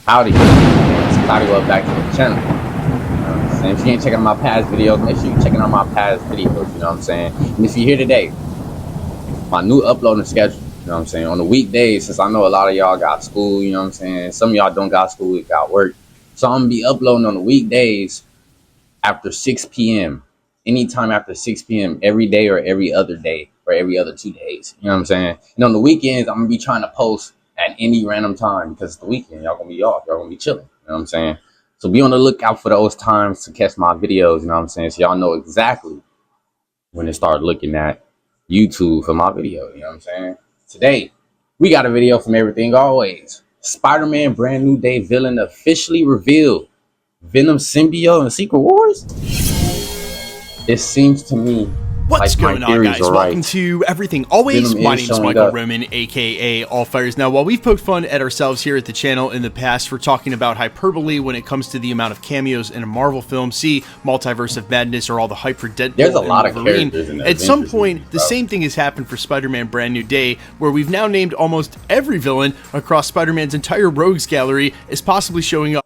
Howdy, it's Cloudy. Welcome back to the channel. And if you ain't checking out my past videos, make sure you're checking out my past videos, you know what I'm saying? And if you're here today, my new uploading schedule, you know what I'm saying? On the weekdays, since I know a lot of y'all got school, you know what I'm saying? Some of y'all don't got school, you got work. So I'm gonna be uploading on the weekdays after 6 p.m. Anytime after 6 p.m. every day or every other day or every other 2 days, you know what I'm saying? And on the weekends, I'm gonna be trying to post at any random time because it's the weekend. Y'all gonna be off. Y'all gonna be chilling. You know what I'm saying? So be on the lookout for those times to catch my videos. You know what I'm saying? So y'all know exactly when to start looking at YouTube for my video. You know what I'm saying? Today, we got a video from Everything Always. Spider-Man Brand New Day villain officially revealed. Venom, Symbiote, and Secret Wars? It seems to me What's going on, guys? Welcome right. to Everything Always. Venom My name is Michael up. Roman, aka Allfires. Now, while we've poked fun at ourselves here at the channel in the past for talking about hyperbole when it comes to the amount of cameos in a Marvel film, see Multiverse of Madness or all the hype for Deadpool, there's a lot and of Wolverine, characters in that. at some point, the same thing has happened for Spider-Man Brand New Day, where we've now named almost every villain across Spider-Man's entire rogues gallery as possibly showing up.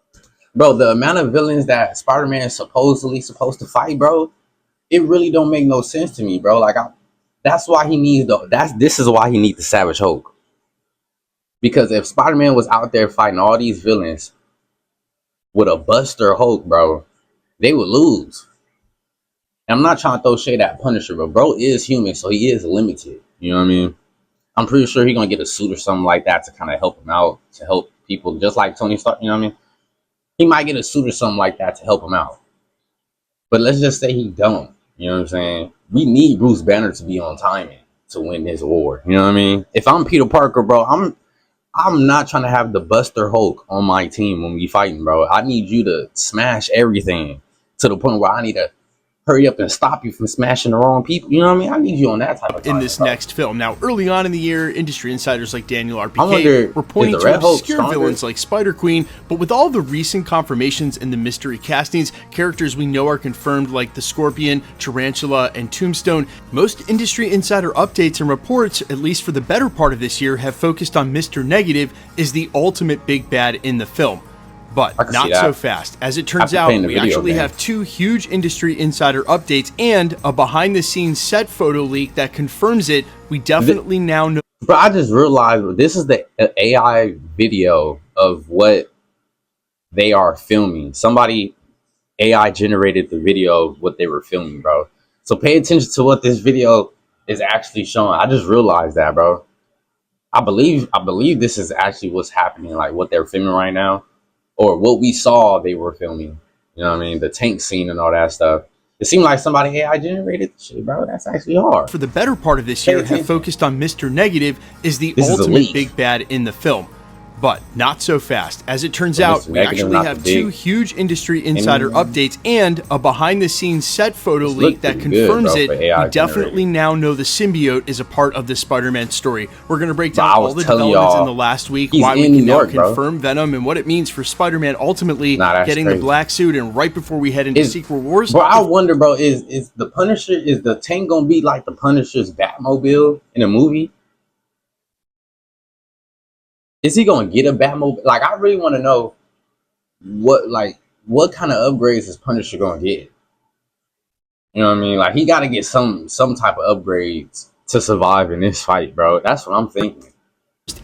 Bro, the amount of villains that Spider-Man is supposedly supposed to fight, bro, it really don't make no sense to me, bro. Like, that's why he needs this is why he needs the Savage Hulk. Because if Spider-Man was out there fighting all these villains with a Buster Hulk, bro, they would lose. And I'm not trying to throw shade at Punisher, but bro is human, so he is limited. You know what I mean? I'm pretty sure he's gonna get a suit or something like that to kind of help him out, to help people, just like Tony Stark. You know what I mean? He might get a suit or something like that to help him out. But let's just say he don't. You know what I'm saying? We need Bruce Banner to be on timing to win this war. You know what I mean? If I'm Peter Parker, bro, I'm not trying to have the Buster Hulk on my team when we fighting, bro. I need you to smash everything to the point where I need to hurry up and stop you from smashing the wrong people. You know what I mean? I need you on that type of time, in this next film. Now, early on in the year, industry insiders like Daniel wonder, RPK were pointing is the Red to Hulk obscure stronger? villains like Spider-Queen, but with all the recent confirmations and the mystery castings, characters we know are confirmed like the Scorpion, Tarantula, and Tombstone. Most industry insider updates and reports, at least for the better part of this year, have focused on Mr. Negative as the ultimate big bad in the film. But not so fast. As it turns out, we actually have two huge industry insider updates and a behind-the-scenes set photo leak that confirms it. We definitely now know. But I just realized this is the AI video of what they are filming. Somebody AI generated the video of what they were filming, bro. So pay attention to what this video is actually showing. I just realized that, bro. I believe this is actually what's happening, like what they're filming right now. Or what we saw they were filming. You know what I mean? The tank scene and all that stuff. It seemed like somebody AI generated the shit, bro. That's actually hard. For the better part of this year, have focused on Mr. Negative as the ultimate big bad in the film. But not so fast. As it turns out, we actually have two huge industry insider updates and a behind-the-scenes set photo leak that confirms it. We definitely now know the symbiote is a part of the Spider-Man story. We're going to break down all the developments in the last week, why we can now confirm Venom, and what it means for Spider-Man ultimately getting the black suit, and right before we head into Secret Wars. Bro, I wonder, bro, is the Punisher, is the tank going to be like the Punisher's Batmobile in a movie? Is he gonna get a Batmobile? Like, I really want to know what kind of upgrades is Punisher gonna get? You know what I mean? Like, he got to get some type of upgrades to survive in this fight, bro. That's what I'm thinking.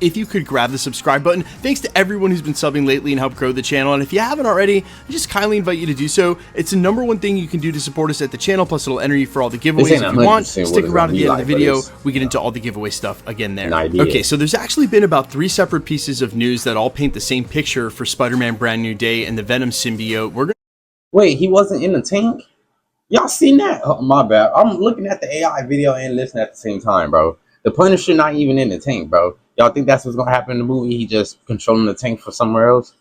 If you could grab the subscribe button. Thanks to everyone who's been subbing lately and helped grow the channel. And if you haven't already, I just kindly invite you to do so. It's the #1 thing you can do to support us at the channel. Plus, it'll enter you for all the giveaways. If you want, stick around at the end of the video. We get into all the giveaway stuff again there. Okay, so there's actually been about 3 separate pieces of news that all paint the same picture for Spider-Man Brand New Day and the Venom symbiote. Wait, he wasn't in the tank? Y'all seen that? Oh, my bad. I'm looking at the AI video and listening at the same time, bro. The Punisher not even in the tank, bro. Y'all think that's what's gonna happen in the movie? He just controlling the tank for somewhere else?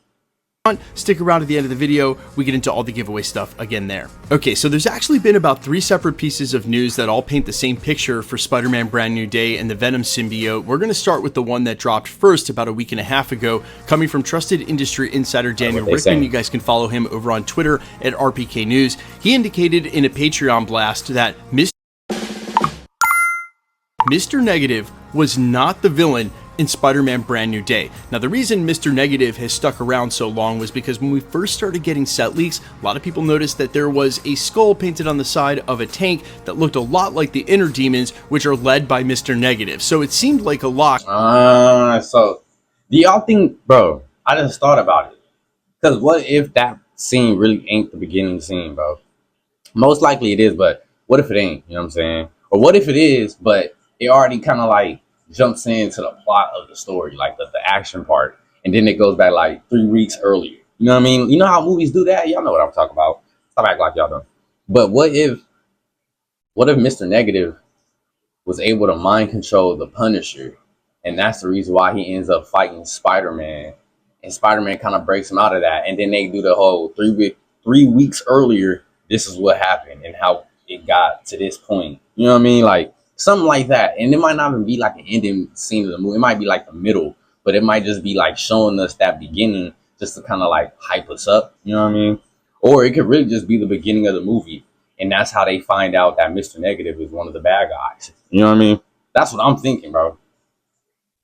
Stick around at the end of the video. We get into all the giveaway stuff again there. Okay, so there's actually been about 3 separate pieces of news that all paint the same picture for Spider-Man Brand New Day and the Venom symbiote. We're going to start with the one that dropped first about a week and a half ago, coming from trusted industry insider Daniel Rickman. You guys can follow him over on Twitter at RPK News. He indicated in a Patreon blast that Mr. Negative was not the villain in Spider-Man Brand New Day. Now, the reason Mr. Negative has stuck around so long was because when we first started getting set leaks, a lot of people noticed that there was a skull painted on the side of a tank that looked a lot like the Inner Demons, which are led by Mr. Negative. So it seemed like a lock. So do y'all think, bro? I just thought about it. Because what if that scene really ain't the beginning scene, bro? Most likely it is, but what if it ain't? You know what I'm saying? Or what if it is, but it already kind of like jumps into the plot of the story, like the action part, and then it goes back like 3 weeks earlier. You know what I mean? You know how movies do that? Y'all know what I'm talking about. Stop acting like y'all don't. But what if Mr. Negative was able to mind control the Punisher, and that's the reason why he ends up fighting Spider-Man, and Spider-Man kind of breaks him out of that, and then they do the whole 3 weeks earlier. This is what happened and how it got to this point. You know what I mean? Like something like that. And it might not even be like an ending scene of the movie. It might be like the middle, but it might just be like showing us that beginning just to kind of like hype us up. You know what I mean? Or it could really just be the beginning of the movie. And that's how they find out that Mr. Negative is one of the bad guys. You know what I mean? That's what I'm thinking, bro.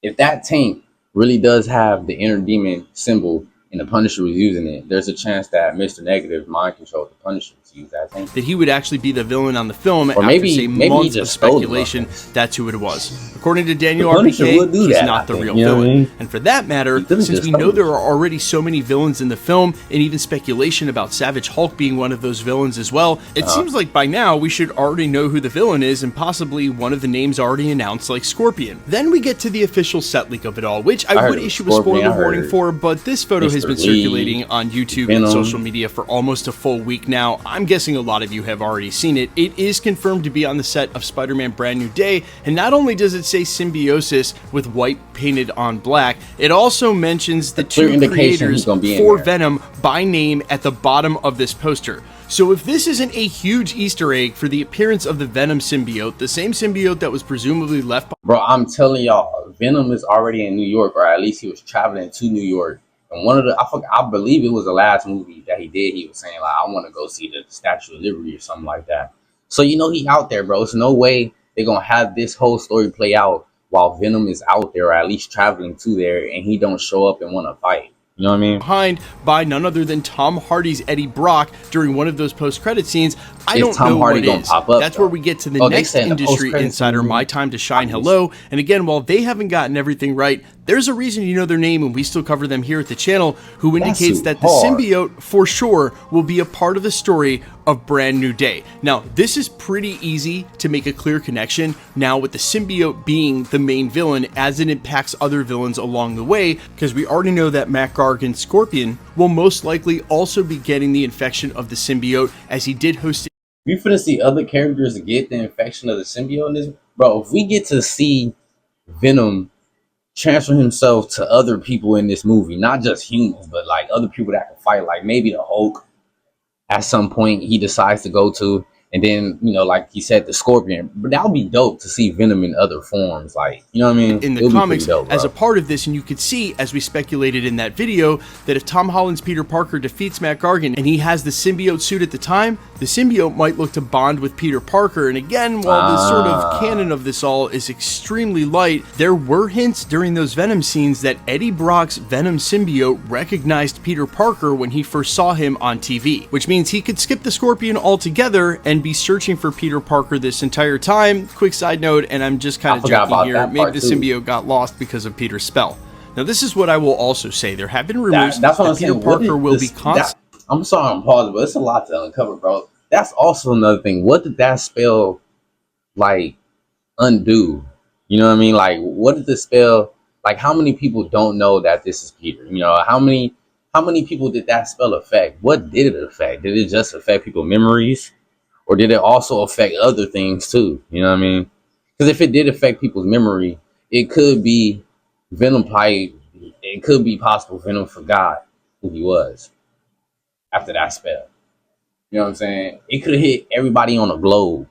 If that tank really does have the Inner Demon symbol and the Punisher was using it, there's a chance that Mr. Negative mind controlled the Punisher to use that tank. That he would actually be the villain on the film, or maybe months he of just stole speculation. That's who it was. According to Daniel Punisher would do RPK, he's that, not I the think, real you know what I villain. mean? And for that matter, since we know there are already so many villains in the film, and even speculation about Savage Hulk being one of those villains as well, it seems like by now we should already know who the villain is, and possibly one of the names already announced, like Scorpion. Then we get to the official set leak of it all, which I would issue a spoiler warning for, but this photo has been circulating on YouTube and social media for almost a full week now. I'm guessing a lot of you have already seen it. It is confirmed to be on the set of Spider-Man Brand New Day, and not only does it say symbiosis with white painted on black, it also mentions the two creators for Venom by name at the bottom of this poster. So if this isn't a huge Easter egg for the appearance of the Venom symbiote, the same symbiote that was presumably left by... Bro, I'm telling y'all, Venom is already in New York, or at least he was traveling to New York. And one of the, I believe it was the last movie that he did, he was saying, like, I want to go see the Statue of Liberty or something like that. So, you know, he out there, bro. There's no way they're going to have this whole story play out while Venom is out there, or at least traveling to there, and he don't show up and want to fight. You know what I mean? Behind by none other than Tom Hardy's Eddie Brock during one of those post-credit scenes. I don't know what it is. That's where we get to the next industry insider, My Time to Shine. Hello. And again, while they haven't gotten everything right, there's a reason you know their name, and we still cover them here at the channel, who indicates that the symbiote, for sure, will be a part of the story of Brand New Day. Now, this is pretty easy to make a clear connection now with the symbiote being the main villain as it impacts other villains along the way, because we already know that Matt Gargan's Scorpion will most likely also be getting the infection of the symbiote, as he did host it. We finna see other characters get the infection of the symbiote in this. Bro, if we get to see Venom transfer himself to other people in this movie, not just humans, but like other people that can fight, like maybe the Hulk at some point he decides to go to, and then, you know, like he said, the Scorpion. But that would be dope to see Venom in other forms, like, you know what I mean? In the comics, dope, as a part of this, and you could see, as we speculated in that video, that if Tom Holland's Peter Parker defeats Matt Gargan and he has the symbiote suit at the time, the symbiote might look to bond with Peter Parker. And again, while the sort of canon of this all is extremely light, there were hints during those Venom scenes that Eddie Brock's Venom symbiote recognized Peter Parker when he first saw him on TV, which means he could skip the Scorpion altogether and be searching for Peter Parker this entire time. Quick side note, and I'm just kind of joking here, maybe the symbiote got lost because of Peter's spell. Now, this is what I will also say. There have been rumors that Peter Parker will be constant. I'm sorry I'm pausing, but it's a lot to uncover, bro. That's also another thing. What did that spell, like, undo? You know what I mean? Like, what did the spell, like, how many people don't know that this is Peter? You know, how many people did that spell affect? What did it affect? Did it just affect people's memories? Or did it also affect other things too? You know what I mean? Because if it did affect people's memory, it could be Venom probably, it could be possible Venom forgot who he was after that spell. You know what I'm saying? It could have hit everybody on the globe.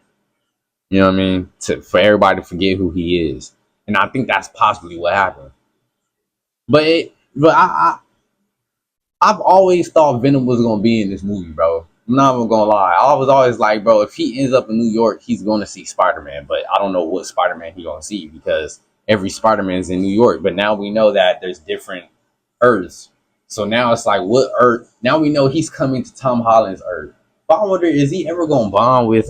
You know what I mean? For everybody to forget who he is. And I think that's possibly what happened. But I've always thought Venom was gonna be in this movie, bro. I'm not even gonna lie. I was always like, bro, if he ends up in New York, he's gonna see Spider-Man. But I don't know what Spider-Man he's gonna see, because every Spider-Man is in New York. But now we know that there's different Earths. So now it's like, what Earth? Now we know he's coming to Tom Holland's Earth. But I wonder, is he ever gonna bond with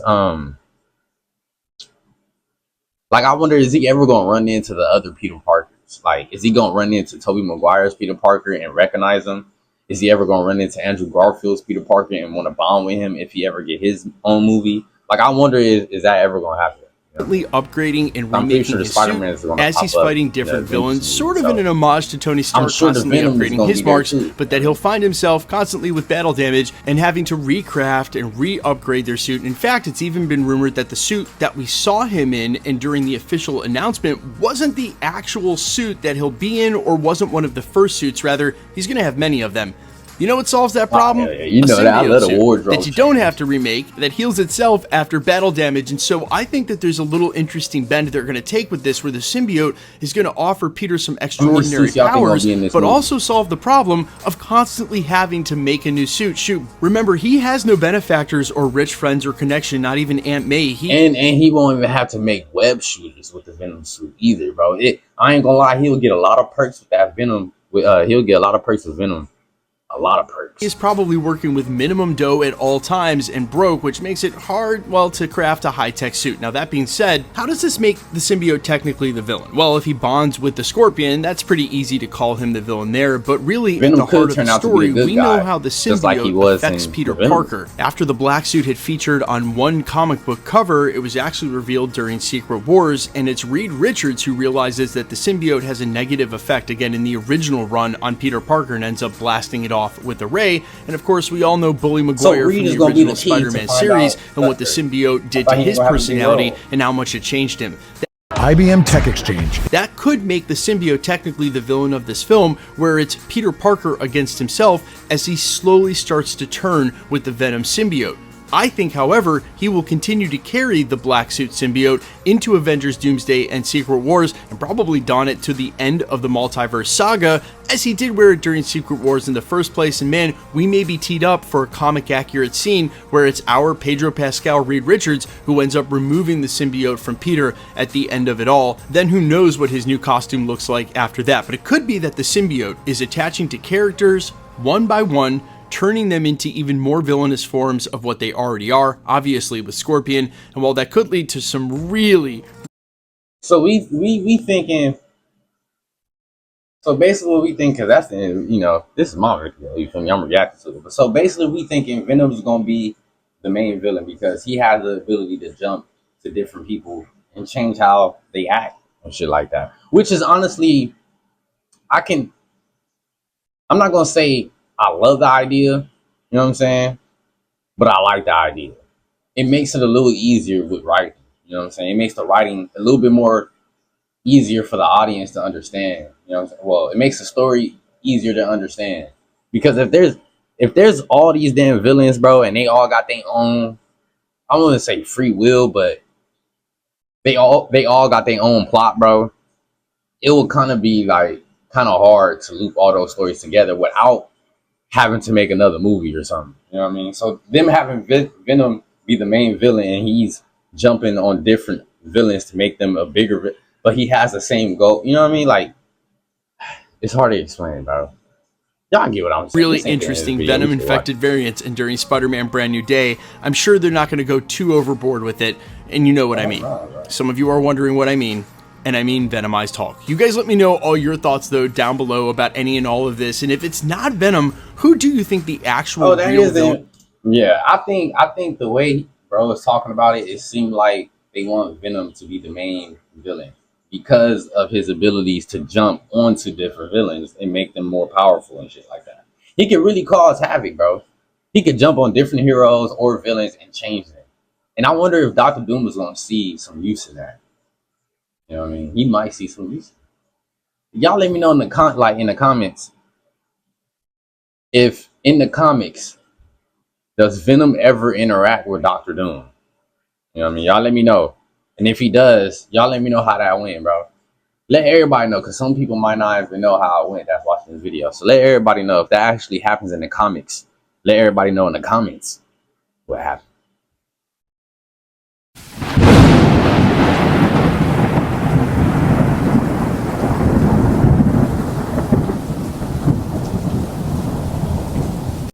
like, I wonder, is he ever gonna run into the other Peter Parkers? Like, is he gonna run into Tobey Maguire's Peter Parker and recognize him? Is he ever gonna run into Andrew Garfield's Peter Parker and want to bond with him if he ever get his own movie? Like, I wonder, is that ever gonna happen? Upgrading and I'm pretty remaking sure his Spider-Man is suit gonna as pop he's up fighting in different the villains, Venom sort of movie, in an so homage to Tony Stark sure the constantly Venom is upgrading gonna his be there marks, too. but that he'll find himself constantly with battle damage and having to recraft and re-upgrade their suit. In fact, it's even been rumored that the suit that we saw him in and during the official announcement wasn't the actual suit that he'll be in, or wasn't one of the first suits. Rather, he's going to have many of them. You know what solves that problem? Yeah, you know that. I love the wardrobe that you don't have to remake, that heals itself after battle damage. And so I think that there's a little interesting bend they're going to take with this, where the symbiote is going to offer Peter some extraordinary powers, but also solve the problem of constantly having to make a new suit. Shoot, remember, he has no benefactors or rich friends or connection, not even Aunt May. And he won't even have to make web shooters with the Venom suit either, bro. I ain't gonna lie, he'll get a lot of perks with that Venom. He'll get a lot of perks with Venom. A lot of perks. He's probably working with minimum dough at all times and broke, which makes it hard, well, to craft a high-tech suit. Now, that being said, how does this make the symbiote technically the villain? Well, if he bonds with the Scorpion, that's pretty easy to call him the villain there, but really, Venom at the heart of the story, we know how the symbiote affects Peter Parker. After the black suit had featured on one comic book cover, it was actually revealed during Secret Wars, and it's Reed Richards who realizes that the symbiote has a negative effect, again, in the original run on Peter Parker, and ends up blasting it off with a ray. And of course, we all know Bully Maguire from the original Spider-Man series and what the symbiote did to his personality and how much it changed him. IBM Tech Exchange. That could make the symbiote technically the villain of this film, where it's Peter Parker against himself as he slowly starts to turn with the Venom symbiote. I think, however, he will continue to carry the black suit symbiote into Avengers Doomsday and Secret Wars, and probably don it to the end of the multiverse saga, as he did wear it during Secret Wars in the first place. And man, we may be teed up for a comic accurate scene where it's our Pedro Pascal Reed Richards who ends up removing the symbiote from Peter at the end of it all. Then who knows what his new costume looks like after that. But it could be that the symbiote is attaching to characters one by one, turning them into even more villainous forms of what they already are, obviously with Scorpion. And while that could lead to some really... So we thinking... So basically what we think, because that's the, you know, this is my video, you feel me? I'm reacting to it. But so basically we thinking Venom's going to be the main villain because he has the ability to jump to different people and change how they act and shit like that. Which is honestly, I'm not going to say I love the idea, you know what I'm saying? But I like the idea. It makes it a little easier with writing, you know what I'm saying? It makes the writing a little bit more easier for the audience to understand, you know what I'm saying? Well, it makes the story easier to understand. Because if there's all these damn villains, bro, and they all got their own, I don't want to say free will, but they all got their own plot, bro, it will kind of be like kind of hard to loop all those stories together without having to make another movie or something. You know what I mean? So them having Venom be the main villain and he's jumping on different villains to make them a bigger, but he has the same goal. You know what I mean? Like, it's hard to explain, bro. Y'all get what I'm saying. Really interesting Venom-infected variants, and during Spider-Man Brand New Day, I'm sure they're not going to go too overboard with it, and you know what I mean. Some of you are wondering what I mean. And I mean Venomized Hulk. You guys let me know all your thoughts, though, down below about any and all of this. And if it's not Venom, who do you think the actual real villain? Yeah, I think the way bro is talking about it, it seemed like they want Venom to be the main villain because of his abilities to jump onto different villains and make them more powerful and shit like that. He could really cause havoc, bro. He could jump on different heroes or villains and change them. And I wonder if Dr. Doom is going to see some use in that. You know what I mean? He might see some use. Y'all let me know in the comments if in the comics does Venom ever interact with Dr. Doom? You know what I mean? Y'all let me know. And if he does, y'all let me know how that went, bro. Let everybody know, because some people might not even know how it went that's watching this video. So let everybody know if that actually happens in the comics. Let everybody know in the comments what happened.